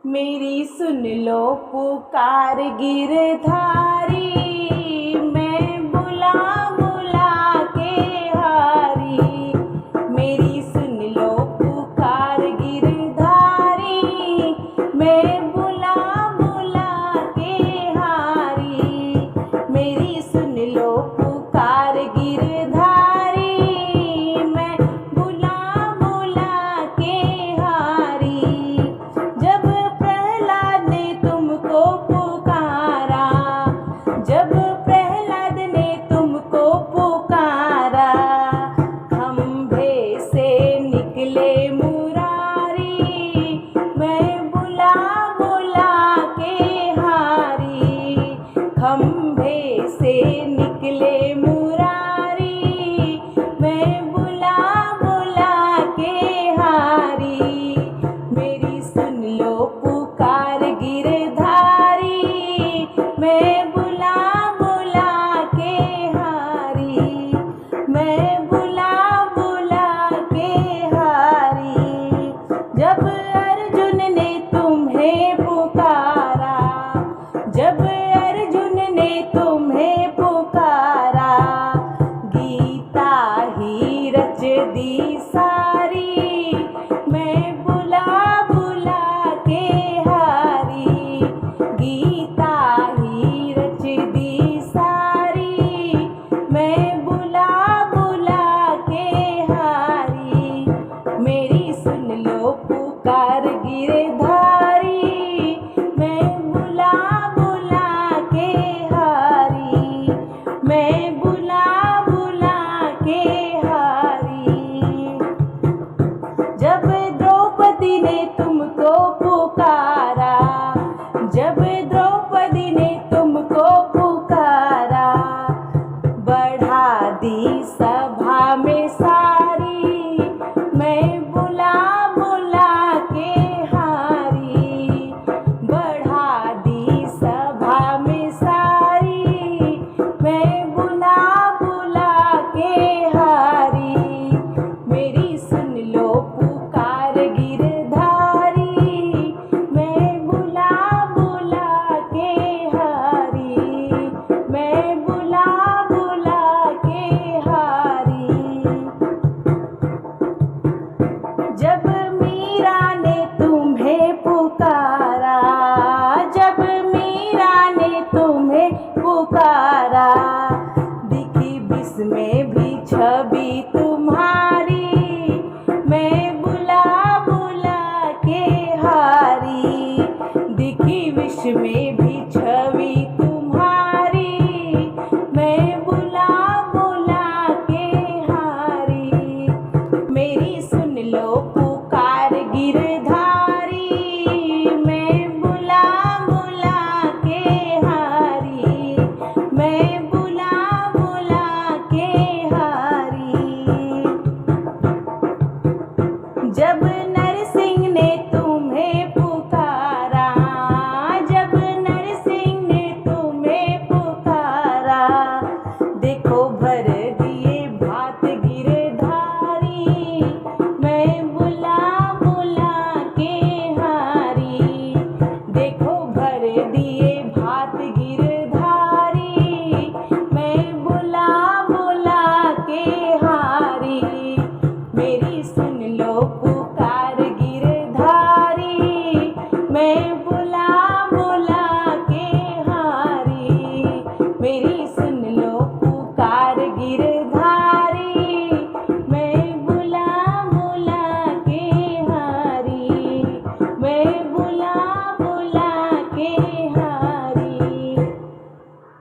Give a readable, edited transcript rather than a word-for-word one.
मेरी सुन लो पुकार गिरधारी, मैं बुला बुला के हारी। मेरी सुन लो पुकार गिरधारी, मैं बुला बुला के हारी। मेरी सुन लो पुकार गिरधारी, मैं बुला बुला के हारी। जब प्रहलाद ने तुमको पुकारा, जब प्रहलाद ने तुमको पुकारा, खंभे से निकले मुरारी, मैं बुला बुला के हारी। खंभे से निकले मुरारी, मैं बुला बुला के हारी। मेरी सुन लो पुकार गिरधारी, मैं बुला बुला के हारी। मैं बुला बुला के हारी। जब अर्जुन ने तुम्हें पुकारा, जब अर्जुन ने तुम्हें पुकारा, गीता ही रच दी सारी, मैं बुला बुला के हारी। गीता ही रच दी सारी, मैं बुला बुला के हारी। मेरी सुन लो पुकार गिरधारी, मैं बुला बुला के हारी। मैं बुला बुला के हारी। जब द्रौपदी ने तुमको पुकारा, जब द्रौपदी ने तुमको पुकारा, बढ़ा दी सभा में सारी, मैं बुला बुला के हारी। बढ़ा दी सभा में सारी, मैं बुला बुला के हारी। मेरी सुन लो पुकार गिरधारी, मैं बुला बुला के हारी। मैं बुला बुला के हारी। जब मीरा ने तुम्हें पुकारा, जब मीरा ने तुम्हें पुकारा, दिखी विष में भी छवि तुम्हारी, मैं बुला बुला के हारी। दिखी विष में भी छवि तुम्हारी, मैं बुला बुला के हारी। मेरी सुन लो पुकार गिरधारी, मैं बुला बुला के हारी। मैं बुला बुला के हारी। जब नरसिंह ने तुम्हें पुकारा, जब नरसिंह ने तुम्हें पुकारा, देखो भर दिए भात गिरधारी, मैं बुला बुला के हारी। देखो भर दिए भात गिरधारी, मैं बुला बुला के हारी। मेरी सुन लो पुकार गिरधारी, मैं